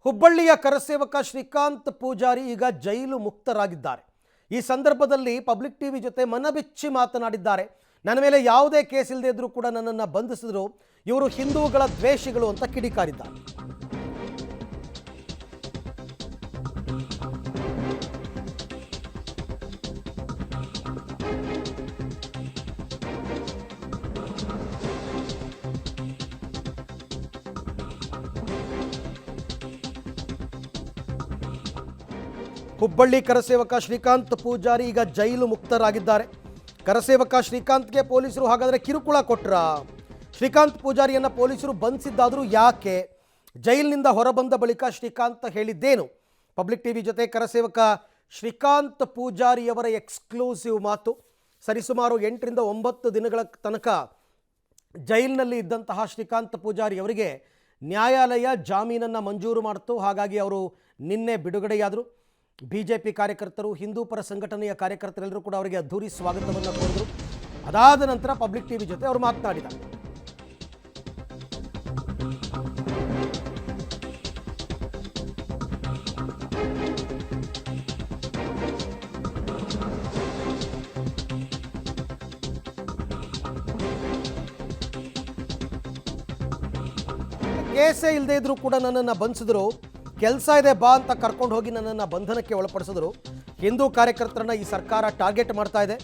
ಹುಬ್ಬಳ್ಳಿಯ ಕರಸೇವಕ ಶ್ರೀಕಾಂತ್ ಪೂಜಾರಿ ಈಗ ಜೈಲು ಮುಕ್ತರಾಗಿದ್ದಾರೆ. ಈ ಸಂದರ್ಭದಲ್ಲಿ ಪಬ್ಲಿಕ್ ಟಿವಿ ಜೊತೆ ಮನಬಿಚ್ಚಿ ಮಾತನಾಡಿದ್ದಾರೆ. ನನ್ನ ಮೇಲೆ ಯಾವುದೇ ಕೇಸ್ ಇಲ್ಲದೆ ಇದ್ರೂ ಕೂಡ ನನ್ನನ್ನು ಬಂಧಿಸಿದ್ರು, ಇವರು ಹಿಂದೂಗಳ ದ್ವೇಷಿಗಳು ಅಂತ ಕಿಡಿಕಾರಿದ್ದಾರೆ. ಹುಬ್ಬಳ್ಳಿ ಕರಸೇವಕ ಶ್ರೀಕಾಂತ್ ಪೂಜಾರಿ ಈಗ ಜೈಲು ಮುಕ್ತರಾಗಿದ್ದಾರೆ. ಕರಸೇವಕ ಶ್ರೀಕಾಂತ್ಗೆ ಪೊಲೀಸರು ಹಾಗಾದರೆ ಕಿರುಕುಳ ಕೊಟ್ರ? ಶ್ರೀಕಾಂತ್ ಪೂಜಾರಿಯನ್ನು ಪೊಲೀಸರು ಬಂಧಿಸಿದ್ದಾದರೂ ಯಾಕೆ? ಜೈಲಿನಿಂದ ಹೊರಬಂದ ಬಳಿಕ ಶ್ರೀಕಾಂತ್ ಹೇಳಿದ್ದೇನು? ಪಬ್ಲಿಕ್ ಟಿವಿ ಜೊತೆ ಕರಸೇವಕ ಶ್ರೀಕಾಂತ್ ಪೂಜಾರಿಯವರ ಎಕ್ಸ್ಕ್ಲೂಸಿವ್ ಮಾತು. ಸರಿಸುಮಾರು 8 ರಿಂದ 9 ದಿನಗಳ ತನಕ ಜೈಲಿನಲ್ಲಿ ಇದ್ದಂತಹ ಶ್ರೀಕಾಂತ್ ಪೂಜಾರಿ ಅವರಿಗೆ ನ್ಯಾಯಾಲಯ ಜಾಮೀನನ್ನು ಮಂಜೂರು ಮಾಡಿತು. ಹಾಗಾಗಿ ಅವರು ನಿನ್ನೆ ಬಿಡುಗಡೆಯಾದರು. ಬಿಜೆಪಿ ಕಾರ್ಯಕರ್ತರು, ಹಿಂದೂ ಪರ ಸಂಘಟನೆಯ ಕಾರ್ಯಕರ್ತರೆಲ್ಲರೂ ಕೂಡ ಅವರಿಗೆ ಅದ್ಧೂರಿ ಸ್ವಾಗತವನ್ನು ಕೋರಿದರು. ಅದಾದ ನಂತರ ಪಬ್ಲಿಕ್ ಟಿವಿ ಜೊತೆ ಅವರು ಮಾತನಾಡಿದ್ದಾರೆ. ಕೇಸೇ ಇಲ್ಲದೆ ಇದ್ರೂ ಕೂಡ ನನ್ನನ್ನು ಬಂಧಿಸಿದ್ರು, ಕೆಲಸ ಇದೆ ಬಾ ಅಂತ ಕರ್ಕೊಂಡು ಹೋಗಿ ನನ್ನನ್ನು ಬಂಧನಕ್ಕೆ ಒಳಪಡಿಸಿದ್ರು. ಹಿಂದೂ ಕಾರ್ಯಕರ್ತರನ್ನ ಈ ಸರ್ಕಾರ ಟಾರ್ಗೆಟ್ ಮಾಡ್ತಾ ಇದೆ.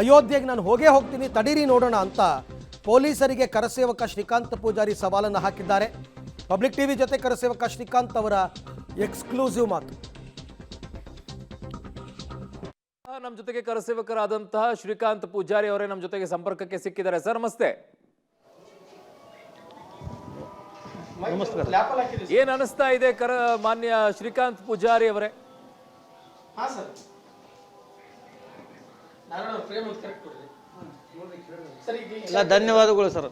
ಅಯೋಧ್ಯೆಗೆ ನಾನು ಹೋಗ್ತೀನಿ, ತಡೀರಿ ನೋಡೋಣ ಅಂತ ಪೊಲೀಸರಿಗೆ ಕರಸೇವಕ ಶ್ರೀಕಾಂತ್ ಪೂಜಾರಿ ಸವಾಲನ್ನು ಹಾಕಿದ್ದಾರೆ. ಪಬ್ಲಿಕ್ ಟಿವಿ ಜೊತೆ ಕರಸೇವಕ ಶ್ರೀಕಾಂತ್ ಅವರ ಎಕ್ಸ್ಕ್ಲೂಸಿವ್ ಮಾತು. ನಮ್ಮ ಜೊತೆಗೆ ಕರಸೇವಕರಾದಂತಹ ಶ್ರೀಕಾಂತ್ ಪೂಜಾರಿ ಅವರೇ ನಮ್ಮ ಜೊತೆಗೆ ಸಂಪರ್ಕಕ್ಕೆ ಸಿಕ್ಕಿದ್ದಾರೆ. ಸರ್ ನಮಸ್ತೆ. ಏನ್ ಅನಿಸ್ತಾ ಇದೆ ಮಾನ್ಯ ಶ್ರೀಕಾಂತ್ ಪೂಜಾರಿ ಅವರೇ? ಧನ್ಯವಾದಗಳು ಸರ್.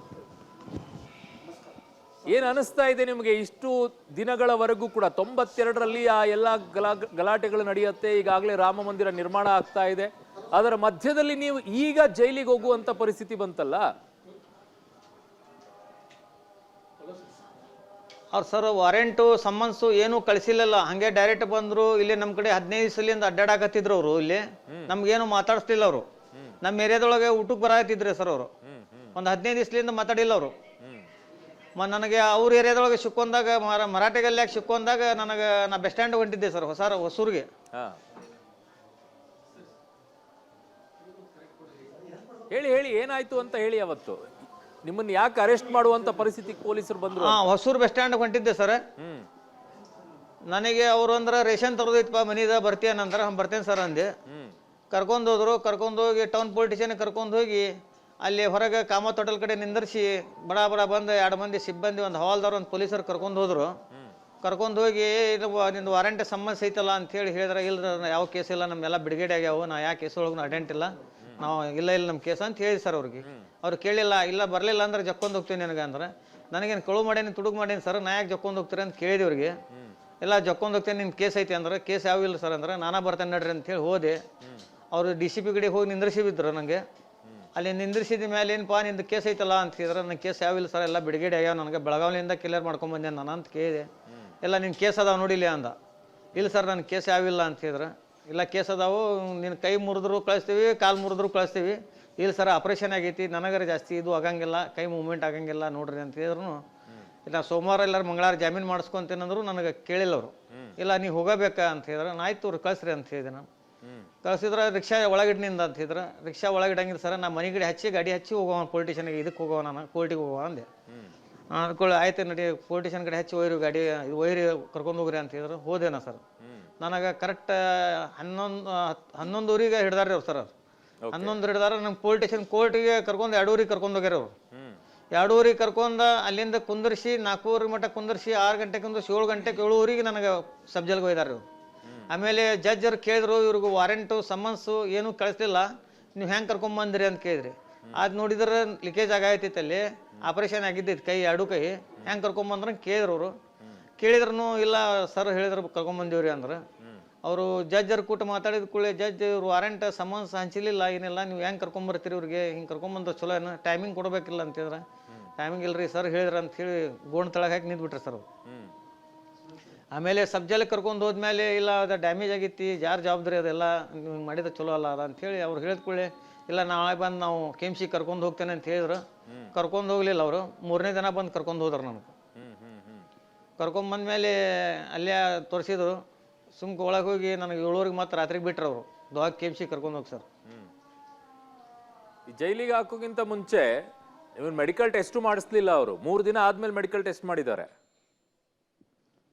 ಏನ್ ಅನಿಸ್ತಾ ಇದೆ ನಿಮಗೆ? ಇಷ್ಟು ದಿನಗಳವರೆಗೂ ಕೂಡ 92ರಲ್ಲಿ ಆ ಎಲ್ಲ ಗಲಾಟೆಗಳು ನಡೆಯುತ್ತೆ. ಈಗಾಗಲೇ ರಾಮ ಮಂದಿರ ನಿರ್ಮಾಣ ಆಗ್ತಾ ಇದೆ. ಅದರ ಮಧ್ಯದಲ್ಲಿ ನೀವು ಈಗ ಜೈಲಿಗೆ ಹೋಗುವಂತ ಪರಿಸ್ಥಿತಿ ಬಂತಲ್ಲ? ಅವ್ರು ಸರ್ ವಾರೆಂಟು ಸಮನ್ಸು ಏನು ಕಳಿಸಿಲ್ಲಲ್ಲ, ಹಂಗೆ ಡೈರೆಕ್ಟ್ ಬಂದ್ರು. ಇಲ್ಲಿ ನಮ್ಮ ಕಡೆ 15 ದಿವಸದಿಂದ ಅಡ್ಡಾಡಕತ್ತಿದ್ರು ಅವರು. ಇಲ್ಲಿ ನಮ್ಗೇನು ಮಾತಾಡಿಸ್ತಿಲ್ಲ ಅವರು. ನಮ್ಮ ಏರಿಯಾದೊಳಗೆ ಊಟಕ್ಕೆ ಬರತ್ತಿದ್ರಿ ಸರ್ ಅವರು. ಒಂದು 15 ದಿವಸದಿಂದ ಮಾತಾಡಿಲ್ಲ ಅವರು. ನನಗೆ ಅವ್ರ ಏರಿಯಾದೊಳಗೆ ಸಿಕ್ಕೊಂದಾಗ ಮರಾಠಿ ಗಲ್ಯಾಗ ಸಿಕ್ಕೊಂದಾಗ ನಾ ಬಸ್ ಸ್ಟ್ಯಾಂಡ್ ಹೊಂಟಿದ್ದೆ ಸರ್, ಹೊಸೂರಿಗೆ. ಹೇಳಿ ಏನಾಯ್ತು ಅಂತ ಹೇಳಿ. ಅವತ್ತು ನಿಮ್ಮನ್ನ ಯಾಕೆ ಅರೆಸ್ಟ್ ಮಾಡುವಂತ ಪರಿಸ್ಥಿತಿ ಪೊಲೀಸರು ಬಂದ್ರು? ಹೊಸೂರು ಬಸ್ ಸ್ಟ್ಯಾಂಡ್ ಹೊಂಟಿದ್ದೆ ಸರ್. ನನಗೆ ಅವರು ಅಂದ್ರೆ ರೇಷನ್ ತರೋದೈತಪ್ಪ ಮನಿದ ಬರ್ತೀಯನಂದ್ರೆ ಬರ್ತೇನೆ ಸರ್ ಅಂದೆ. ಕರ್ಕೊಂಡು ಹೋದ್ರು. ಕರ್ಕೊಂಡು ಹೋಗಿ ಟೌನ್ ಪೊಲಿಟಿಷಿಯನ್ ಕರ್ಕೊಂಡು ಹೋಗಿ ಅಲ್ಲಿ ಹೊರಗೆ ಕಾಮತ್ ಹೋಟೆಲ್ ಕಡೆ ನಿಂದರ್ಸಿ ಬಡ ಬಂದು 2 ಮಂದಿ ಸಿಬ್ಬಂದಿ, ಒಂದು ಹವಾಲ್ದಾರ್, ಒಂದು ಪೊಲೀಸರು ಕರ್ಕೊಂಡು ಹೋದ್ರು. ಕರ್ಕೊಂಡು ಹೋಗಿ ನಿಂದು ವಾರಂಟ್ ಸಮಸ್ಯೆ ಐತಲ್ಲ ಅಂತ ಹೇಳಿದ್ರೆ, ಇಲ್ಲ ಯಾವ ಕೇಸ್ ಇಲ್ಲ, ನಮ್ಮೆಲ್ಲ ಬಿಡುಗಡೆ ಆಗ್ಯಾವು, ನಾ ಯಾವ ಕೇಸ್ ಒಳಗೂ ಅಟೆಂಟ್ ಇಲ್ಲ, ನಾವು ಇಲ್ಲ ನಮ್ಮ ಕೇಸ್ ಅಂತ ಹೇಳಿ ಸರ್ ಅವ್ರಿಗೆ. ಅವ್ರು ಕೇಳಿಲ್ಲ. ಇಲ್ಲ ಬರಲಿಲ್ಲ ಅಂದ್ರೆ ಜಕ್ಕೊಂಡು ಹೋಗ್ತೀನಿ ನನಗೆ ಅಂದ್ರೆ. ನನಗೇನು ಕಳು ಮಾಡೇನಿ ತುಡುಗು ಮಾಡೇನಿ ಸರ್, ನಾ ಯಾಕೆ ಜಕ್ಕೊಂಡು ಹೋಗ್ತೀರಿ ಅಂತ ಕೇಳಿದೆ ಅವ್ರಿಗೆ. ಎಲ್ಲ ಜಕ್ಕೊಂಡು ಹೋಗ್ತೇನೆ, ನಿನ್ನ ಕೇಸ್ ಐತಿ ಅಂದ್ರೆ. ಕೇಸ್ ಯಾವ ಇಲ್ಲ ಸರ್ ಅಂದ್ರೆ, ನಾನಾ ಬರ್ತೇನೆ ನಡ್ರಿ ಅಂತ ಹೇಳಿ ಹೋದೆ. ಅವರು DCP ಕಡೆ ಹೋಗಿ ನಿಂದ್ರಿಸಿದ್ರು ನನಗೆ. ಅಲ್ಲಿ ನಿಂದ್ರಿಸಿದ ಮೇಲೆ ಏನಪ್ಪ ನಿಂದು ಕೇಸ್ ಐತಲ್ಲ ಅಂತ ಹೇಳಿದ್ರೆ, ನನ್ನ ಕೇಸ್ ಯಾವಿಲ್ಲ ಸರ್, ಎಲ್ಲ ಬಿಡುಗಡೆ ಆಗ್ಯಾವ, ನನಗೆ ಬೆಳಗಾವಿಯಿಂದ ಕ್ಲಿಯರ್ ಮಾಡ್ಕೊಂಬಂದೆ ನಾನು ಅಂತ ಕೇಳಿದೆ. ಎಲ್ಲ ನಿನ್ನ ಕೇಸ್ ಅದಾವ ನೋಡಿಲ್ಲ ಅಂದ. ಇಲ್ಲ ಸರ್ ನನ್ನ ಕೇಸ್ ಯಾವಿಲ್ಲ ಅಂತ ಹೇಳಿದ್ರೆ, ಇಲ್ಲ ಕೇಸ್ ಅದಾವು, ನಿನ್ನ ಕೈ ಮುರಿದ್ರು ಕಳಿಸ್ತೀವಿ, ಕಾಲು ಮುರಿದ್ರು ಕಳಿಸ್ತೀವಿ. ಇಲ್ಲ ಸರ್ ಆಪ್ರೇಷನ್ ಆಗೈತಿ, ನನಗರ ಜಾಸ್ತಿ ಇದು ಆಗಂಗಿಲ್ಲ, ಕೈ ಮೂವ್ಮೆಂಟ್ ಆಗಂಗಿಲ್ಲ ನೋಡ್ರಿ ಅಂತ ಹೇಳಿದ್ರು. ಇಲ್ಲ ಸೋಮವಾರ ಎಲ್ಲರೂ ಮಂಗಳವಾರ ಜಾಮೀನು ಮಾಡಿಸ್ಕೊಂತೇನಂದ್ರು. ನನಗೆ ಕೇಳಿಲ್ಲ ಅವರು. ಇಲ್ಲ ನೀವು ಹೋಗಬೇಕಾ ಅಂತ ಹೇಳಿದ್ರೆ, ಆಯ್ತು ಅವ್ರು ಕಳಿಸ್ರಿ ಅಂತ ಹೇಳಿದೆ ನಾನು. ಕಳಿಸಿದ್ರೆ ರಿಕ್ಷಾ ಒಳಗಿಡ್ನಿಂದ ಅಂತ ಹೇಳಿದ್ರೆ, ರಿಕ್ಷಾ ಒಳಗಿಡಂಗಿಲ್ಲ ಸರ್, ನಾ ಮನೆಗಡೆ ಗಾಡಿ ಹಚ್ಚಿ ಹೋಗೋಣ ಪೊಲಿಟಿಷನ್ಗೆ, ಇದಕ್ಕೆ ಹೋಗೋಣ, ನಾನು ಕೋರ್ಟಿಗೆ ಹೋಗೋಣ ಅಂದೆ. ಅಂದ್ಕೊಳ್ಳಿ ಆಯ್ತು ನಡಿ ಪೊಲಿಟಿಷನ್ ಕಡೆ ಹಚ್ಚಿ ಒಯ್ರಿ ಗಾಡಿ, ಒಯ್ರಿ ಕರ್ಕೊಂಡು ಹೋಗ್ರಿ ಅಂತ ಹೇಳಿದ್ರು. ಹೋದೇನಾ ಸರ್. ನನಗೆ ಕರೆಕ್ಟ್ 11:30ಗೆ ಹಿಡ್ದಾರ್ರಿ ಅವ್ರು ಸರ್. 11 ಹಿಡ್ದಾರ. ನಂಗೆ ಪೊಲಿಟಿಷನ್ ಕೋರ್ಟಿಗೆ ಕರ್ಕೊಂಡು 2:30ಗೆ ಕರ್ಕೊಂಡು ಹೋಗ್ಯಾರ ಅವರು. 2:30ಗೆ ಕರ್ಕೊಂಡು ಅಲ್ಲಿಂದ ಕುಂದರ್ಸಿ 4 ಮಟ್ಟ ಕುಂದರ್ಸಿ 6 ಗಂಟೆಗೆ ಕುಂದರ್ಸಿ 7 ಗಂಟೆಗೆ 7:30ಗೆ ನನಗೆ ಸಬ್ಜೆಲ್ಗೆ ಒಯ್ದಾರ ಇವ್ರು. ಆಮೇಲೆ ಜಡ್ಜರು ಕೇಳಿದ್ರು, ಇವ್ರಿಗೆ ವಾರೆಂಟು ಸಮನ್ಸು ಏನೂ ಕಳಿಸ್ಲಿಲ್ಲ, ನೀವು ಹೆಂಗೆ ಕರ್ಕೊಂಬಂದ್ರಿ ಅಂತ ಕೇಳಿದ್ರಿ. ಅದು ನೋಡಿದ್ರೆ ಲೀಕೇಜ್ ಆಗೈತಿತ್ತು, ಅಲ್ಲಿ ಆಪ್ರೇಷನ್ ಆಗಿದ್ದೈತಿ ಕೈ, 2 ಕೈ. ಹೆಂಗೆ ಕರ್ಕೊಂಬಂದ್ರೆ ಕೇಳಿದ್ರು ಅವರು. ಕೇಳಿದ್ರು ಇಲ್ಲ ಸರ್ ಹೇಳಿದ್ರು ಕರ್ಕೊಂಬಂದಿವ್ರಿ ಅಂದ್ರೆ. ಅವರು ಜಡ್ಜರ್ ಕೂಟ ಮಾತಾಡಿದ ಕೂಡಲೇ ಜಡ್ಜ್ ಇವ್ರು ವಾರೆಂಟ್ ಸಮನ್ಸ್ ಹಂಚಿಲಿಲ್ಲ, ಏನಿಲ್ಲ, ನೀವು ಹೆಂಗೆ ಕರ್ಕೊಂಬರ್ತೀರಿ ಇವ್ರಿಗೆ, ಹಿಂಗೆ ಕರ್ಕೊಂಬಂದ್ರೆ ಚಲೋ ಏನು, ಟೈಮಿಂಗ್ ಕೊಡಬೇಕಿಲ್ಲ ಅಂತಿದ್ರೆ. ಟೈಮಿಂಗ್ ಇಲ್ರಿ ಸರ್ ಹೇಳಿದ್ರ ಅಂತ ಹೇಳಿ ಗೋಣ್ ತಳಗೆ ಹಾಕಿ ನಿಂತ್ಬಿಟ್ರಿ ಸರ್. ಆಮೇಲೆ ಸಬ್ಜೆಕ್ಟ್ ಕರ್ಕೊಂಡು ಹೋದ್ಮೇಲೆ ಇಲ್ಲ ಅದು ಡ್ಯಾಮೇಜ್ ಆಗೈತಿ ಯಾರು ಜವಾಬ್ದಾರಿ ಅದೆಲ್ಲ ನೀವು ಹಿಂಗೆ ಮಾಡಿದ್ರೆ ಚಲೋ ಅಲ್ಲ ಅದ ಅಂಥೇಳಿ ಅವ್ರು ಹೇಳಿದ ಕೂಡಲೇ ಇಲ್ಲ ನಾಳೆ ಬಂದು ನಾವು KMC ಕರ್ಕೊಂಡು ಹೋಗ್ತೇನೆ ಅಂತ ಹೇಳಿದ್ರು. ಕರ್ಕೊಂಡು ಹೋಗ್ಲಿಲ್ಲ ಅವರು. 3ನೇ ದಿನ ಬಂದು ಕರ್ಕೊಂಡು ಹೋದ್ರು ನನಗೆ. ಕರ್ಕೊಂಬಂದ್ಮೇಲೆ ಅಲ್ಲೇ ತೋರಿಸಿದ್ರು. ಸುಮ್ಕೆ ಒಳಗೆ ಹೋಗಿ ನನಗೆ 7 ಮತ್ತೆ ರಾತ್ರಿಗೆ ಬಿಟ್ರು ಅವರು. ದೊಡ್ಡ KMC ಕರ್ಕೊಂಡು ಹೋಗಿ ಸರ್. ಈ ಜೈಲಿಗೆ ಹಾಕೋಕ್ಕಿಂತ ಮುಂಚೆ ಇವನ್ ಮೆಡಿಕಲ್ ಟೆಸ್ಟ್ ಮಾಡಿಸ್ಲಿಲ್ಲ ಅವರು. 3 ದಿನ ಆದ್ಮೇಲೆ ಮೆಡಿಕಲ್ ಟೆಸ್ಟ್ ಮಾಡಿದ್ದಾರೆ.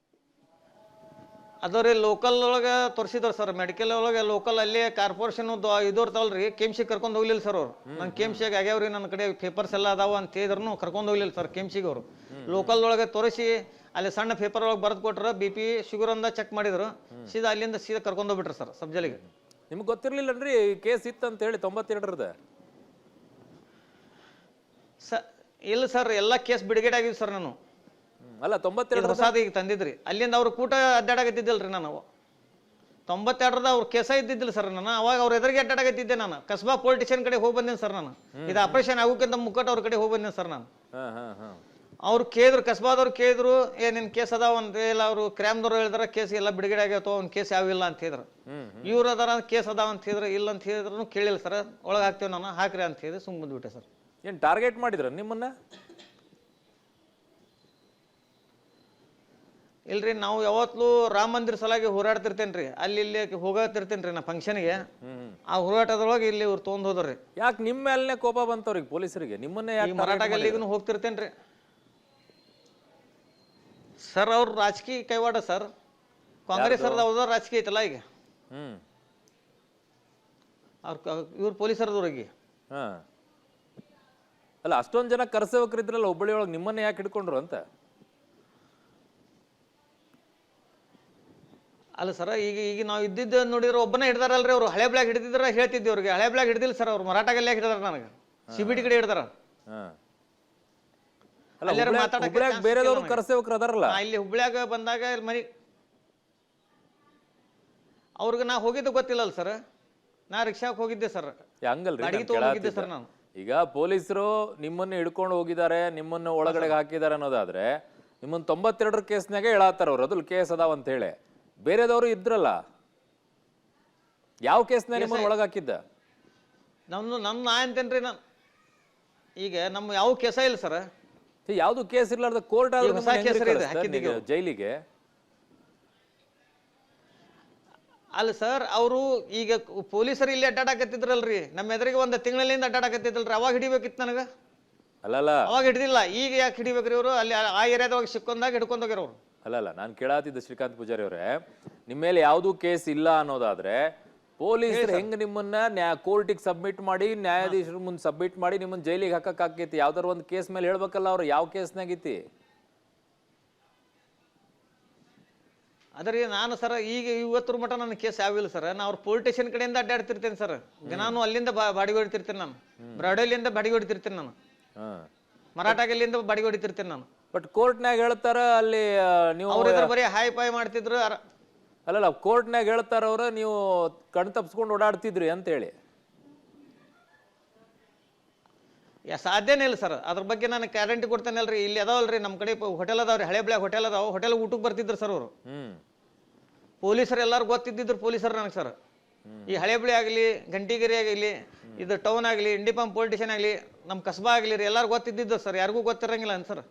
ಅದವ್ರಿ ಲೋಕಲ್ ಒಳಗೆ ತೋರಿಸಿದ್ರು ಸರ್. ಮೆಡಿಕಲ್ ಒಳಗೆ ಲೋಕಲ್ ಅಲ್ಲಿ ಕಾರ್ಪೊರೇಷನ್ ಇದು ಇರ್ತಾವಲ್ರಿ KMC ಕರ್ಕೊಂಡು ಹೋಗ್ಲಿಲ್ಲ ಸರ್ ಅವ್ರು. ನಂಗೆ KMCಗೆ ಆಗ್ಯಾವ್ರಿ, ನನ್ನ ಕಡೆ ಪೇಪರ್ಸ್ ಎಲ್ಲ ಅದಾವ ಅಂತ ಹೇಳಿದ್ರು ಕರ್ಕೊಂಡು ಹೋಗ್ಲಿಲ್ಲ ಸರ್ KMCಗೆ ಅವರು. ಲೋಕಲ್ ಒಳಗೆ ತೋರಿಸಿ ಅಲ್ಲಿ ಸಣ್ಣ ಪೇಪರ್ ಒಳಗೆ ಬರೆದು ಕೊಟ್ರು. BP ಶುಗರ್ ಅಂದ ಚೆಕ್ ಮಾಡಿದ್ರು. ಸೀದಾ ಅಲ್ಲಿಂದ ಸೀದಾ ಕರ್ಕೊಂಡು ಹೋಗ್ಬಿಟ್ರು ಸರ್ ಸಬ್ಜೆಲಿಗೆ. ನಿಮ್ಗೆ ಗೊತ್ತಿರ್ಲಿಲ್ಲನ್ರಿ ಕೇಸ್ ಇತ್ತಂತ ಹೇಳಿ 92ರದ? ಇಲ್ಲ ಸರ್, ಎಲ್ಲ ಕೇಸ್ ಬಿಡುಗಡೆ ಆಗಿದ್ದು ಸರ್. ನಾನು ಅಲ್ಲ 92 ಹೊಸಾದ ಈಗ ತಂದಿದ್ರಿ. ಅಲ್ಲಿಂದ ಅವ್ರು ಕೂಟ ಅಡ್ಡಾಡಕತ್ತಿದ್ದಿಲ್ರಿ. ನಾನು 92ರದ ಅವ್ರ ಕೇಸ ಇದ್ದಿದ್ದಿಲ್ಲ ಸರ್. ನಾನು ಅವಾಗ ಅವ್ರ ಎದುರಿಗೆ ಅಡ್ಡಾಡಕತ್ತಿದ್ದೆ. ನಾನು ಕಸ್ಬಾ ಪೊಲಿಟಿಷಿಯನ್ ಕಡೆ ಹೋಗಿ ಬಂದೇನೆ ಸರ್. ನಾನು ಇದು ಆಪರೇಷನ್ ಆಗೋಕ್ಕಿಂತ ಮುಕ್ಕಟ್ಟು ಅವ್ರ ಕಡೆ ಹೋಗಿ ಬಂದೇನೆ ಸರ್. ನಾನು ಅವ್ರು ಕೇಳಿದ್ರು, ಕಸ್ಬಾದವ್ರು ಕೇಳಿದ್ರು, ನಿನ್ ಕೇಸ್ ಅದಾವ ಅಂತ. ಇಲ್ಲ ಅವರು ಕ್ರೈಮ್ದವ್ರು ಹೇಳಿದಾರ ಕೇಸ್ ಎಲ್ಲ ಬಿಡುಗಡೆ ಆಗ್ಯಾವ, ಅವ್ನ ಕೇಸ್ ಯಾವಿಲ್ಲ ಅಂತ ಹೇಳಿದ್ರು. ಇವ್ರು ಅದಾರ ಕೇಸ್ ಅದಾವ ಅಂತ ಹೇಳಿದ್ರು. ಇಲ್ಲ ಅಂತ ಹೇಳಿದ್ರು ಕೇಳಿಲ್ಲ ಸರ್. ಒಳಗೆ ಹಾಕ್ತೇವೆ ನಾನು, ಹಾಕ್ರಿ ಅಂತ ಹೇಳಿದ್ರೆ ಸುಮ್ ಬಂದ್ಬಿಟ್ಟೆ ಸರ್. ಏನ್ ಟಾರ್ಗೆಟ್ ಮಾಡಿದ್ರ ನಿಮ್ಮನ್ನ? ಇಲ್ರಿ, ನಾವು ಯಾವತ್ತೂ ರಾಮ ಮಂದಿರ ಸಲಾಗಿ ಹೋರಾಡ್ತಿರ್ತೇನ್ರಿ. ಅಲ್ಲಿ ಇಲ್ಲಿ ಹೋಗತಿರ್ತೇನ್ರಿ ನಾ ಫಂಕ್ಷನ್ಗೆ. ಆ ಹೋರಾಟದೊಳಗೆ ಇಲ್ಲಿ ಇವ್ರು ತೊಗೊಂಡ್ ಹೋದ್ರಿ. ಯಾಕೆ ನಿಮ್ಮ ಮೇಲನೆ ಕೋಪ ಬಂತವ್ರಿಗೆ ಪೊಲೀಸರಿಗೆ? ನಿಮ್ಮನ್ನೇ ಯಾಕೆ? ಮರಾಠ ಗಲ್ಲಿಗೂ ಹೋಗ್ತಿರ್ತೇನ್ರಿ ಸರ್. ಅವ್ರು ರಾಜಕೀಯ ಕೈವಾಡ ಸರ್. ಕಾಂಗ್ರೆಸ್ ಅವ್ರದ್ದು ರಾಜಕೀಯ ಐತಲ್ಲ ಈಗ. ಇವ್ರು ಪೊಲೀಸರದವ್ರಿಗೆ. ಅಲ್ಲ, ಅಷ್ಟೊಂದು ಜನ ಕರಸೇವಕರಿದ್ರಲ್ಲ ಹುಬ್ಬಳ್ಳಿ ಒಳಗೆ, ನಿಮ್ಮನ್ನ ಯಾಕೆ ಹಿಡ್ಕೊಂಡ್ರು ಅಂತ? ಅಲ್ಲ ಸರ್, ಈಗ ನಾವು ಇದ್ದಿದ್ದು ನೋಡಿದ್ರೆ ಒಬ್ಬನೇ ಹಿಡ್ದಾರಲ್ರಿ ಅವ್ರು. ಹಳೆ ಬ್ಲಾಕ್ ಹಿಡಿದಿದ್ರ ಹೇಳ್ತಿದ್ವಿ ಅವ್ರಿಗೆ. ಹಳೆ ಬ್ಲಾಕ್ ಹಿಡಿದಿಲ್ಲ ಸರ್ ಅವ್ರು. ಮರಾಠ ಗಲ್ಲಿಯಾಗ ಹಿಡಿದಾರ ನನಗೆ. CBD ಕಡೆ ಹಿಡ್ದಾರ. ಬೇರೆದವ್ರು ಕರಸೇವಕರು ಅದಾರಲ್ಲ ಇಲ್ಲಿ ಹುಬ್ಳ್ಯಾಗ ಬಂದಾಗ ಮನಿ ಅವ್ರಿಗೆ ನಾ ಹೋಗಿದ್ದು ಗೊತ್ತಿಲ್ಲಲ್ಲ ಸರ್. ನಾ ರಿಕ್ಷಾಕ್ ಹೋಗಿದ್ದೆ ಸರ್. ಹಂಗಲ್ರಿ ಸರ್ ನಾನು. ಈಗ ಪೊಲೀಸರು ನಿಮ್ಮನ್ನ ಹಿಡ್ಕೊಂಡು ಹೋಗಿದ್ದಾರೆ, ನಿಮ್ಮನ್ನ ಒಳಗಡೆ ಹಾಕಿದ್ದಾರೆ ಅನ್ನೋದಾದ್ರೆ ನಿಮ್ಮನ್ನ 92 ಕೇಸ್ನಾಗೆ ಹೇಳತ್ತಾರ ಅವ್ರು. ಅದ್ರಲ್ಲಿ ಕೇಸ್ ಅದಾವ ಅಂತ ಹೇಳಿ. ಬೇರೆದವರು ಇದ್ರಲ್ಲ, ಯಾವ ಕೇಸ್ನ ನಿಮ್ಮನ್ನ ಒಳಗೆ ಹಾಕಿದ್ದ? ನಮ್ಮ ನಾ ಅಂತೇನ್ರಿ. ನಾನು ಈಗ ನಮ್ಮ ಯಾವ ಕೇಸ ಇಲ್ಲ ಸರ್. ಯಾವ್ದು ಕೇಸ್ ಇರ್ಲಾರ್ದ ಕೋರ್ಟ್ ಜೈಲಿಗೆ? ಅಲ್ಲ ಸರ್, ಅವರು ಈಗ ಪೊಲೀಸರು ಇಲ್ಲಿ ಅಡ್ಡಾಡಕತ್ತಿದ್ರಲ್ರಿ. ನಮ್ಮ ಎದುರಿಗೆ 1 ತಿಂಗಳಿಂದ ಅಡ್ಡಾಡಕತ್ತಿದ್ರಲ್ರಿ. ಅವಾಗ ಹಿಡಿಬೇಕಿತ್ತು ನನಗ. ಅಲ್ಲಲ್ಲ, ಅವಾಗ ಹಿಡಿದಿಲ್ಲ. ಈಗ ಯಾಕೆ ಹಿಡಿಬೇಕ್ರಿ ಇವರು? ಅಲ್ಲಿ ಆ ಏರಿಯಾದವಾಗ ಸಿಕ್ಕೊಂಡಾಗ ಹಿಡ್ಕೊಂಡ್ ಹೋಗ್ಯಾರ ಅವ್ರು. ಅಲ್ಲಲ್ಲ, ನಾನು ಕೇಳಾತಿದ್ದ ಶ್ರೀಕಾಂತ್ ಪೂಜಾರಿ ಅವರೇ, ನಿಮ್ಮ ಮೇಲೆ ಯಾವ್ದು ಕೇಸ್ ಇಲ್ಲ ಅನ್ನೋದಾದ್ರೆ ಪೊಲೀಸರು ಹೆಂಗ್ ನಿಮ್ಮನ್ನ ಕೋರ್ಟಿಗೆ ಸಬ್ಮಿಟ್ ಮಾಡಿ, ನ್ಯಾಯಾಧೀಶರ ಮುಂದೆ ಸಬ್ಮಿಟ್ ಮಾಡಿ ನಿಮ್ಮನ್ನ ಜೈಲಿಗೆ ಹಾಕಕ್ ಆಕೈತಿ? ಯಾವ್ದಾರ ಒಂದು ಕೇಸ್ ಮೇಲೆ ಹೇಳ್ಬೇಕಲ್ಲ ಅವ್ರು. ಯಾವ ಕೇಸ್ನಾಗೈತಿ? ಅದ್ರಿ ನಾನು ಸರ್ ಈಗ ಇವತ್ತರ ಮಟ್ಟ ನನ್ನ ಕೇಸ್ ಯಾವಿಲ್ಲ ಸರ್. ನಾ ಅವ್ರ ಪೊಲಿಟಿಷಿಯನ್ ಕಡೆಯಿಂದ ಅಡ್ಡಾಡ್ತಿರ್ತೇನೆ ಸರ್. ನಾನು ಅಲ್ಲಿಂದ ಬಾಡಿಗೆ ಹೊಡಿತಿರ್ತೇನೆ. ನಾನು ಬ್ರಾಡಲಿಂದ ಬಾಡಿಗೆ ಹೊಡಿತಿರ್ತೇನೆ. ನಾನು ಮರಾಠಗಲ್ಲಿಂದ ಬಾಡಿಗೆ ಹೊಡಿತಿರ್ತೇನೆ ನಾನು. ಬಟ್ ಕೋರ್ಟ್ನಾಗ ಹೇಳ್ತಾರ ಅಲ್ಲಿ ನೀವು ಬರೀ ಹಾಯ್ ಪಾಯ್ ಮಾಡ್ತಿದ್ರು. ಅಲ್ಲಲ್ಲ, ಕೋರ್ಟ್ನಾಗ ಹೇಳ್ತಾರ ಅವ್ರ ನೀವು ಕಣ್ ತಪ್ಸ್ಕೊಂಡು ಓಡಾಡ್ತಿದ್ರಿ ಅಂತ ಹೇಳಿ. ಸಾಧ್ಯನೇ ಇಲ್ಲ ಸರ್. ಅದ್ರ ಬಗ್ಗೆ ನಾನು ಗ್ಯಾರಂಟಿ ಕೊಡ್ತೇನೆ ಅಲ್ರಿ. ಇಲ್ಲಿ ಅದಾವಲ್ರಿ ನಮ್ಮ ಕಡೆ ಹೋಟೆಲ್ ಅದಾವ್ರಿ. ಹಳೆ ಬ್ಲಾಕ್ ಹೋಟೆಲ್ ಅದಾವ. ಹೋಟೆಲ್ ಊಟಕ್ಕೆ ಬರ್ತಿದ್ರು ಸರ್ ಅವರು. ಪೊಲೀಸರು ಎಲ್ಲಾರು ಗೊತ್ತಿದ್ದಿದ್ರು ಪೊಲೀಸರು ನನಗೆ ಸರ್. ಈ ಹಳೆ ಬ್ಳಿ ಆಗಲಿ, ಗಂಟಿಗಿರಿ ಆಗಲಿ, ಇದು ಟೌನ್ ಆಗಲಿ, ಇಂಡಿಪಂ ಪೊಲಿಟಿಷಿಯನ್ ಆಗಲಿ, ನಮ್ಮ ಕಸ್ಬಾ ಆಗಲಿ ರೀ, ಎಲ್ಲಾರು ಗೊತ್ತಿದ್ದು ಸರ್. ಯಾರಿಗೂ ಗೊತ್ತಿರಂಗಿಲ್ಲ ಅನ್ ಸರ್.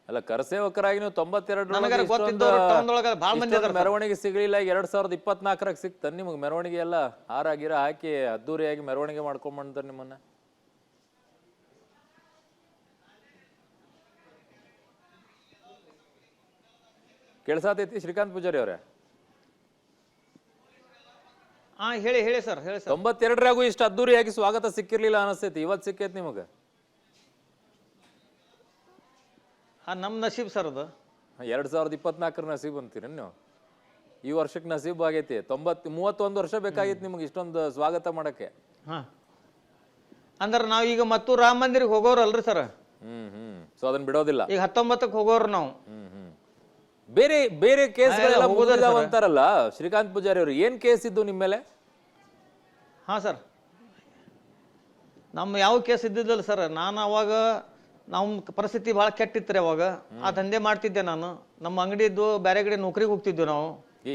ಅಲ್ಲ, ಕರಸೇವಕರಾಗಿ ನೀವು 92 ಮೆರವಣಿಗೆ ಸಿಗಲಿಲ್ಲ. 2024 ಸಿಕ್ತ ನಿಮ್ಗೆ ಮೆರವಣಿಗೆ ಎಲ್ಲ ಹಾರಾಗಿರ ಹಾಕಿ ಅದ್ದೂರಿಯಾಗಿ ಮೆರವಣಿಗೆ ಮಾಡ್ಕೊಂಡ್ಬಂದ್ರೆ ನಿಮ್ಮನ್ನ? ಕೇಳ್ಸಾತೈತಿ ಶ್ರೀಕಾಂತ್ ಪೂಜಾರಿ ಅವರೇ? ಹೇಳಿ ಸರ್, ಹೇಳಿ ಸರ್. 92ರಾಗೂ ಇಷ್ಟು ಅದ್ದೂರಿಯಾಗಿ ಸ್ವಾಗತ ಸಿಕ್ಕಿರ್ಲಿಲ್ಲ ಅನಿಸ್ತೈತಿ. ಇವತ್ತು ಸಿಕ್ಕೈತಿ ನಿಮಗೆ? ನಮ್ಮ ನಸೀಬ್ ಸರ್ ಅದು. 2024 ನಸೀಬ್ ಅಂತೀರಿ ನೀವು? ಈ ವರ್ಷಕ್ಕೆ ನಸೀಬ್ ಆಗೈತಿ. 31 ವರ್ಷ ಬೇಕಾಗಿತ್ತು ನಿಮ್ಗೆ ಇಷ್ಟೊಂದು ಸ್ವಾಗತ ಮಾಡಕ್ಕೆ. ಅಂದ್ರೆ ನಾವು ಈಗ ಮತ್ತು ರಾಮ ಮಂದಿರಿಗೆ ಹೋಗೋರಲ್ರಿ ಸರ್. ಸೊ ಅದನ್ನ ಬಿಡೋದಿಲ್ಲ. ಈಗ 19ಕ್ಕೆ ಹೋಗೋರು ನಾವು. ಬೇರೆ ಬೇರೆ ಕೇಸ್ಗಳೆಲ್ಲ ಮುಗಿದಾವ ಅಂತಾರಲ್ಲ ಶ್ರೀಕಾಂತ್ ಪೂಜಾರಿ ಅವರು, ಏನ್ ಕೇಸ್ ಇದ್ದು ನಿಮ್ಮ ಮೇಲೆ? ಸರ್, ನಮ್ಮ ಯಾವ ಕೇಸ್ ಇದ್ದಿದ್ದಲ್ಲ ಸರ್. ನಾನು ಅವಾಗ ನಮ್ಮ ಪರಿಸ್ಥಿತಿ ಭಾಳ ಕೆಟ್ಟಿತ್ತು ರೀ ಅವಾಗ. ಆ ದಂಧೆ ಮಾಡ್ತಿದ್ದೆ ನಾನು. ನಮ್ಮ ಅಂಗಡಿದ್ದು ಬೇರೆ ಕಡೆ ನೌಕರಿಗೆ ಹೋಗ್ತಿದ್ವಿ ನಾವು.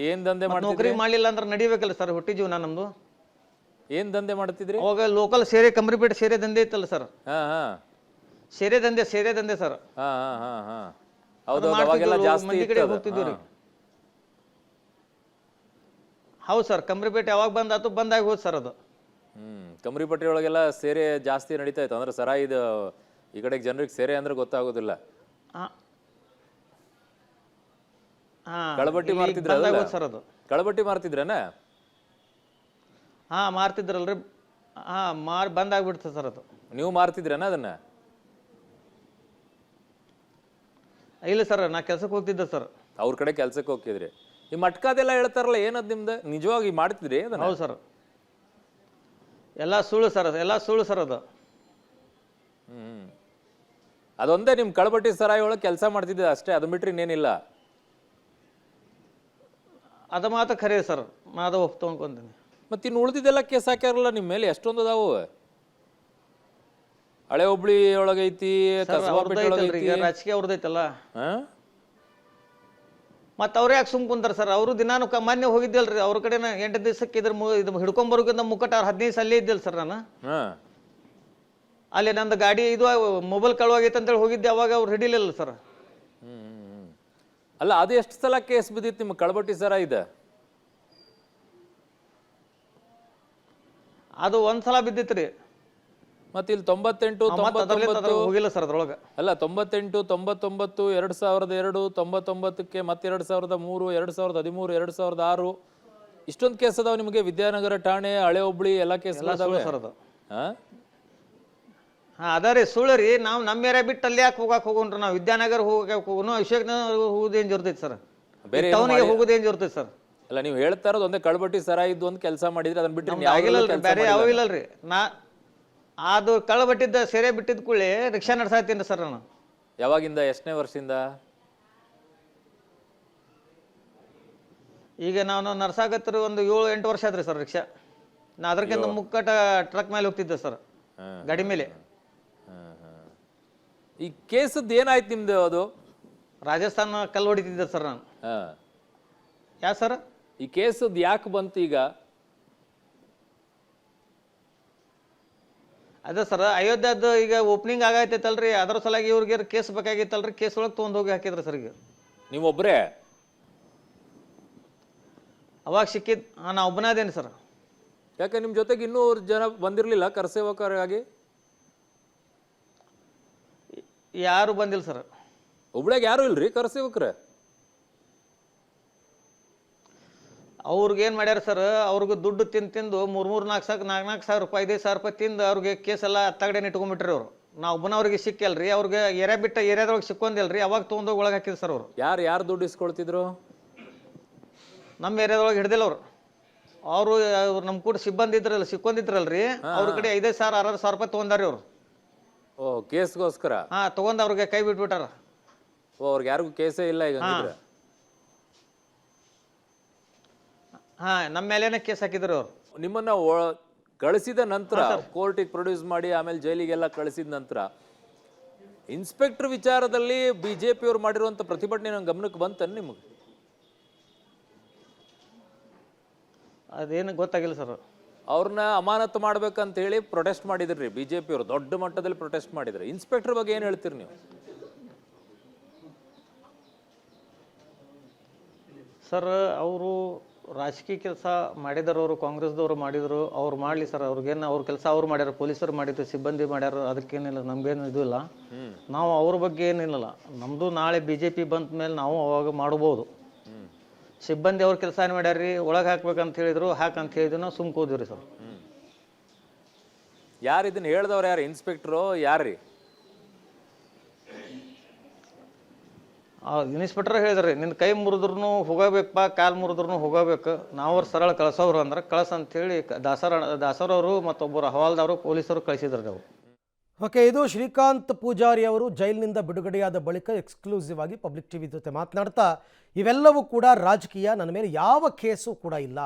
ಏನ್ ದಂಧೆ ಮಾಡ್ತಿದ್ರಿ? ನೌಕರಿ ಮಾಡಲಿಲ್ಲ ಅಂದ್ರೆ ನಡಿಬೇಕಲ್ಲ ಸರ್, ಹುಟ್ಟಿ ಜೀವನ ನಮ್ದು. ಏನ್ ದಂಧೆ ಮಾಡ್ತಿದ್ರಿ? ಅವಾಗ ಲೋಕಲ್ ಸೇರೆ ಕಂಬ್ರಿಪೇಟೆ ಸೇರೆ ದಂಧೆ ಇತ್ತಲ್ಲ ಸರ್, ಹಾ ಹಾ ಸೇರೆ ದಂಧೆ ಸರ್. ಹಾ ಹಾ ಹಾ ಹಾ ಹೌದು, ಅವಾಗೆಲ್ಲ ಜಾಸ್ತಿ ಮಂದಿ ಇತ್ತು ಕಡೆ ಅದು. ಹೋಗ್ತಿದ್ವಿ ರೀ. ಹಾ. ಹೌದು ಸರ್, ಕಂಬ್ರಿಪೇಟೆ ಯಾವಾಗ ಬಂದಾತು ಬಂದಾಗಿ ಹೋದ್ ಸರ್ ಅದು. ಕಮ್ರಿಪಟ್ಟಿ ಒಳಗೆಲ್ಲ ಸೇರೆ ಜಾಸ್ತಿ ನಡೀತಾ ಇತ್ತು. ಅಂದ್ರೆ ಸರ ಇದು ಈ ಕಡೆಗೆ ಜನರಿಗೆ ಸೇರೆ ಅಂದ್ರೆ ಗೊತ್ತಾಗೋದಿಲ್ಲ. ಕಳಬಟ್ಟಿ ಮಾರ್ತಿದ್ರ? ಸರ್ ಅದು ಕಳಬಟ್ಟಿ ಮಾರ್ತಿದ್ರನ? ಹಾ ಮಾರ್ತಿದ್ರಲ್ರಿ. ಹಾ ಬಂದಾಗ್ಬಿಡ್ತದೆ ಸರ್ ಅದು. ನೀವು ಮಾರ್ತಿದ್ರನ ಅದನ್ನ? ಇಲ್ಲ ಸರ್, ನಾ ಕೆಲ್ಸಕ್ಕೆ ಹೋಗ್ತಿದ್ದೆ ಸರ್. ಅವ್ರ ಕಡೆ ಕೆಲ್ಸಕ್ಕೆ ಹೋಗ್ತಿದ್ರಿ. ಈ ಮಟ್ಕಾದೆಲ್ಲ ಹೇಳ್ತಾರಲ್ಲ, ಏನದ್ ನಿಮ್ದು? ನಿಜವಾಗಿ ಮಾಡ್ತಿದ್ರಿ ಅದನ್ನ? ಹೌದು ಸರ್, ಎಲ್ಲ ಸುಳ್ಳು ಸರ್, ಎಲ್ಲ ಸುಳ್ಳು ಸರ್ ಅದು. ಅದೊಂದೇ ನಿಮ್ ಕಳಬಟ್ಟಿ ಸರಾಯಿ ಒಳಗೆ ಕೆಲಸ ಮಾಡ್ತಿದ್ದೆ ಅಷ್ಟೇ, ಅದನ್ನ ಬಿಟ್ರಿ ಇನ್ನೇನಿಲ್ಲ? ಅದು ಮಾತ್ರ ಖರೆ ಸರ್, ನಾ ಅದು ಒಪ್ಕೊಂತೀನಿ. ಮತ್ತೆ ಇನ್ನು ಉಳಿದಿದ್ದೆಲ್ಲ ಕೇಸ್ ಹಾಕ್ಯಾರಲ್ಲ ನಿಮ್ಮ ಮೇಲೆ, ಎಷ್ಟೊಂದು ಅದಾವು? ಹಳೆ ಹುಬ್ಳಿ ಒಳಗೈತಿ, ಕಸಬಾ ಪೇಟೆ ಒಳಗೈತಿ. ರಾಜಕೀಯ ಅವ್ರದೈತಲ್ಲ, ಮತ್ತೆ ಅವ್ರು ಯಾಕೆ ಸುಮ್ ಕುಂತಾರ ಸರ್? ಅವರು ದಿನಾನು ಮೊನ್ನೆ ಹೋಗಿದ್ದಲ್ರಿ ಅವ್ರ ಕಡೆ 8 ದಿವಸಕ್ಕೆ ಇದು ಹಿಡ್ಕೊಂಬರೋಕ್ಕಿಂತ ಮುಕ್ಕಟ 15 ದಿವಸ ಅಲ್ಲೇ ಇದ್ದಿಲ್ಲ ಸರ್ ನಾನು. ಅಲ್ಲಿ ನಂದು ಗಾಡಿ ಇದು ಮೊಬೈಲ್ ಕಳುವಾಗೈತೆ ಅಂತೇಳಿ ಹೋಗಿದ್ದೆ, ಅವಾಗ ಅವ್ರು ಹಿಡಿಲಿಲ್ಲ ಸರ್. ಅಲ್ಲ, ಅದು ಎಷ್ಟು ಸಲ ಕೇಸ್ ಬಿದ್ದಿತ್ತು ನಿಮ್ಮ ಕಳಬಟ್ಟಿ ಸರ ಇದೆ? ಅದು ಒಂದ್ಸಲ ಬಿದ್ದಿತ್ರಿ. ಮತ್ತೆ ಇಲ್ಲಿ 98, 99 ಹೋಗಿಲ್ಲ ಸರ್ ಅದ್ರೊಳಗೆ. ಅಲ್ಲ, 98, 99, 2002, 99ಕ್ಕೆ ಮತ್ತೆ 2003, 2013, 2006 ಇಷ್ಟೊಂದು ಕೇಸ್ ಅದಾವ ನಿಮಗೆ? ವಿದ್ಯಾನಗರ ಠಾಣೆ, ಹಳೆ ಹುಬ್ಳಿ ಎಲ್ಲ ಕೇಸ್ ಅದಾವೆ ಸರ್ ಅದು. ಹಾ ಅದ ರೀ, ಸುಳ್ಳು ರೀ. ನಾವು ನಮ್ಮ ಏರಿಯಾ ಬಿಟ್ಟು ಅಲ್ಲಿ ಯಾಕೆ ಹೋಗೋಣ್ರಿ? ನಾವು ವಿದ್ಯಾನಗರ ಹೋಗೋನು ಅಭಿಷೇಕ್ ಹೋಗೋದೇನು ಜೊರ್ತೈತಿ ಸರ್, ಬೇರೆ ಟೌನ್ಗೆ ಹೋಗೋದೇನು ಜೊರ್ತೈತಿ ಸರ್? ಅಲ್ಲ, ನೀವು ಹೇಳ್ತಾ ಇರೋದು ಒಂದೇ ಕಳಬಟ್ಟಿ ಸರ ಇದ್ದು ಒಂದು ಕೆಲಸ ಮಾಡಿದ್ರೆ ಅದನ್ನ ಬಿಟ್ಟು ಬೇರೆ ಯಾವ ಇಲ್ಲಲ್ರಿ. ಅದು ಕಳಬಟ್ಟಿದ್ದ ಸೆರೆ ಬಿಟ್ಟಿದ್ ಕೂಡಲೇ ರಿಕ್ಷಾ ನಡ್ಸಾತೀನಿ ಸರ್ ನಾನು. ಯಾವಾಗಿಂದ? ಎಷ್ಟನೇ ವರ್ಷದಿಂದ? ಈಗ ನಾನು ನಡ್ಸಾಕತ್ರಿ ಒಂದು 7-8 ವರ್ಷ ಆದ್ರಿ ಸರ್ ರಿಕ್ಷಾ. ನಾ ಅದಕ್ಕಿಂತ ಮುಕ್ಕಟ ಟ್ರಕ್ ಮೇಲೆ ಹೋಗ್ತಿದ್ದೆ ಸರ್, ಗಾಡಿ ಮೇಲೆ. ಈ ಕೇಸದ್ದು ಏನಾಯ್ತು ನಿಮ್ದು? ಅದು ರಾಜಸ್ಥಾನ ಕಲ್ಲು ಹೊಡಿತಿದ್ದೆ ಸರ್ ನಾನು. ಯಾ ಸರ್, ಈ ಕೇಸದ್ದು ಯಾಕೆ ಬಂತು ಈಗ? ಅದೇ ಸರ್, ಅಯೋಧ್ಯದ್ದು ಈಗ ಓಪನಿಂಗ್ ಆಗೈತೈತಲ್ರಿ, ಅದ್ರ ಸಲಾಗಿ ಇವ್ರಿಗೆ ಕೇಸ್ ಬೇಕಾಗಿತ್ತಲ್ರಿ. ಕೇಸ್ ಒಳಗೆ ತೊಗೊಂಡು ಹೋಗಿ ಹಾಕಿದ್ರಿ ಸರ್. ಈಗ ನೀವೊಬ್ಬರೇ? ಅವಾಗ ಸಿಕ್ಕಿದ್ ನಾ ಒಬ್ಬನೇ ಅದೇನಿ ಸರ್. ಯಾಕೆ ನಿಮ್ಮ ಜೊತೆಗೆ ಇನ್ನೂ ಜನ ಬಂದಿರಲಿಲ್ಲ ಕರಸೇವಕರಾಗಿ? ಯಾರು ಬಂದಿಲ್ಲ ಸರ್. ಹುಬ್ಳ್ಯಾಗ ಯಾರು ಇಲ್ರಿ ಕರಸೇವಕ್ರೆ? ಅವ್ರಿಗೆ ಏನು ಮಾಡ್ಯಾರ ಸರ್, ಅವ್ರಿಗೆ ದುಡ್ಡು ತಿಂದು 3-4 ಸಾವಿರ ರೂಪಾಯಿ 5,000 ರೂಪಾಯಿ ತಿಂದು ಅವ್ರಿಗೆ ಕೇಸ್ ಎಲ್ಲ ತಗಡೆ ಇಟ್ಕೊಂಡ್ಬಿಟ್ರಿ ಅವರು. ನಾವು ಒಬ್ಬನವ್ರಿಗೆ ಸಿಕ್ಕಲ್ರಿ, ಅವ್ರಿಗೆ ಏರಿಯಾ ಬಿಟ್ಟ ಏರಿಯಾದೊಳಗೆ ಸಿಕ್ಕೊಂದಿಲ್ರಿ. ಅವಾಗ ತೊಗೊಂಡೋಗಿ ಒಳಗೆ ಹಾಕಿದ್ರು ಸರ್ ಅವರು. ಯಾರು ದುಡ್ಡು ಇಸ್ಕೊಳ್ತಿದ್ರು? ನಮ್ಮ ಏರಿಯಾದೊಳಗೆ ಹಿಡ್ದಿಲ್ಲ ಅವರು ನಮ್ಮ ಕೂಡ ಸಿಬ್ಬಂದಿ ಇದ್ರಲ್ಲ, ಸಿಕ್ಕೊಂಡಿದ್ರಲ್ರಿ, ಅವ್ರ ಕಡೆ 5,000-6,000 ರೂಪಾಯಿ ತೊಗೊಂಡಾರಿ ಅವರು. ಓ, ಕೇಸ್ಗೋಸ್ಕರ? ಹಾ, ತೊಗೊಂಡು ಅವ್ರಿಗೆ ಕೈ ಬಿಟ್ಬಿಟ್ಟಾರ. ಓ, ಅವ್ರಿಗೆ ಯಾರಿಗೂ ಕೇಸೇ ಇಲ್ಲ ಈಗ? ಹಾ, ನಮ್ಮ ಮೇಲೇನೆ ಕೇಸ್ ಹಾಕಿದ್ರು ಅವರು. ನಿಮ್ಮನ್ನ ಕಳಿಸಿದ ನಂತರ, ಕೋರ್ಟಿಗೆ ಪ್ರೊಡ್ಯೂಸ್ ಮಾಡಿ ಆಮೇಲೆ ಜೈಲಿಗೆಲ್ಲ ಕಳಿಸಿದ ನಂತರ, ಇನ್ಸ್ಪೆಕ್ಟರ್ ವಿಚಾರದಲ್ಲಿ ಬಿಜೆಪಿ ಅವ್ರು ಮಾಡಿರುವಂತ ಪ್ರತಿಭಟನೆ ನನ್ನ ಗಮನಕ್ಕೆ ಬಂತನ್ ನಿಮಗೆ? ಅದೇನು ಗೊತ್ತಾಗಿಲ್ಲ ಸರ್. ಅವ್ರನ್ನ ಅಮಾನತು ಮಾಡ್ಬೇಕಂತ ಹೇಳಿ ಪ್ರೊಟೆಸ್ಟ್ ಮಾಡಿದ್ರಿ ಬಿಜೆಪಿ ಅವರು, ದೊಡ್ಡ ಮಟ್ಟದಲ್ಲಿ ಪ್ರೊಟೆಸ್ಟ್ ಮಾಡಿದ್ರಿ. ಇನ್ಸ್ಪೆಕ್ಟರ್ ಬಗ್ಗೆ ಏನು ಹೇಳ್ತೀರಿ ನೀವು? ಸರ್, ಅವರು ರಾಜಕೀಯ ಕೆಲಸ ಮಾಡಿದಾರೆ, ಅವರು ಕಾಂಗ್ರೆಸ್ದವರು ಮಾಡಿದ್ರು, ಅವ್ರು ಮಾಡಲಿ ಸರ್. ಅವ್ರಿಗೇನು ಅವ್ರ ಕೆಲಸ ಅವ್ರು ಮಾಡ್ಯಾರ, ಪೊಲೀಸರು ಮಾಡಿದ್ರು, ಸಿಬ್ಬಂದಿ ಮಾಡ್ಯಾರ, ಅದಕ್ಕೇನಿಲ್ಲ, ನಮ್ಗೇನು ಇದು ಇಲ್ಲ. ನಾವು ಅವ್ರ ಬಗ್ಗೆ ಏನಿಲ್ಲ. ನಮ್ಮದು ನಾಳೆ BJP ಬಂದ ಮೇಲೆ ನಾವು ಅವಾಗ ಮಾಡ್ಬೋದು. ಸಿಬ್ಬಂದಿ ಅವ್ರ ಕೆಲಸ ಏನು ಮಾಡ್ಯಾರ್ರಿ, ಒಳಗೆ ಹಾಕ್ಬೇಕಂತ ಹೇಳಿದ್ರು, ಹಾಕಂತ ಹೇಳಿದ್ರು, ನಾವು ಸುಮ್ಕೆ ಹೋದ್ವಿ ಸರ್. ಯಾರು ಇದನ್ನ ಹೇಳ್ದವ್ರು? ಯಾರು ಇನ್ಸ್ಪೆಕ್ಟ್ರು? ಯಾರ್ರಿ ಇನ್ಸ್ಪೆಕ್ಟರ್ ಹೇಳಿದ್ರಿ, ನಿನ್ನ ಕೈ ಮುರಿದ್ರೂ ಹೋಗಬೇಕಪ್ಪ, ಕಾಲು ಮುರಿದ್ರೂ ಹೋಗಬೇಕು, ನಾವು ಅವ್ರು ಸರಳ ಕಳ್ಸೋರು ಅಂದ್ರೆ ಕಳ್ಸ ಅಂತೇಳಿ ದಾಸರವರು ಮತ್ತೊಬ್ಬರು ಹವಾಲ್ದವರು ಪೊಲೀಸರು ಕಳಿಸಿದ್ರು ನಾವು. ಓಕೆ, ಇದು ಶ್ರೀಕಾಂತ್ ಪೂಜಾರಿ ಅವರು ಜೈಲಿನಿಂದ ಬಿಡುಗಡೆಯಾದ ಬಳಿಕ ಎಕ್ಸ್ಕ್ಲೂಸಿವ್ ಆಗಿ ಪಬ್ಲಿಕ್ ಟಿವಿ ಜೊತೆ ಮಾತನಾಡ್ತಾ, ಇವೆಲ್ಲವೂ ಕೂಡ ರಾಜಕೀಯ, ನನ್ನ ಮೇಲೆ ಯಾವ ಕೇಸು ಕೂಡ ಇಲ್ಲ.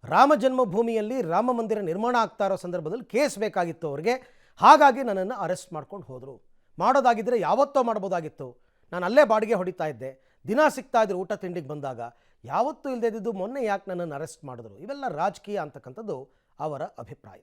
ರಾಮ ಜನ್ಮಭೂಮಿಯಲ್ಲಿ ರಾಮ ಮಂದಿರ ನಿರ್ಮಾಣ ಆಗ್ತಾ ಇರೋ ಸಂದರ್ಭದಲ್ಲಿ ಕೇಸ್ ಬೇಕಾಗಿತ್ತು ಅವ್ರಿಗೆ, ಹಾಗಾಗಿ ನನ್ನನ್ನು ಅರೆಸ್ಟ್ ಮಾಡ್ಕೊಂಡು ಹೋದರು. ಮಾಡೋದಾಗಿದ್ದರೆ ಯಾವತ್ತೋ ಮಾಡ್ಬೋದಾಗಿತ್ತು. ನಾನು ಅಲ್ಲೇ ಬಾಡಿಗೆ ಹೊಡಿತಾ ಇದ್ದೆ, ದಿನ ಸಿಗ್ತಾ ಇದ್ರು ಊಟ ತಿಂಡಿಗೆ ಬಂದಾಗ, ಯಾವತ್ತೂ ಇಲ್ಲದೆ ಇದ್ದಿದ್ದು ಮೊನ್ನೆ ಯಾಕೆ ನನ್ನನ್ನು ಅರೆಸ್ಟ್ ಮಾಡಿದ್ರು? ಇವೆಲ್ಲ ರಾಜಕೀಯ ಅಂತಕ್ಕಂಥದ್ದು ಅವರ ಅಭಿಪ್ರಾಯ.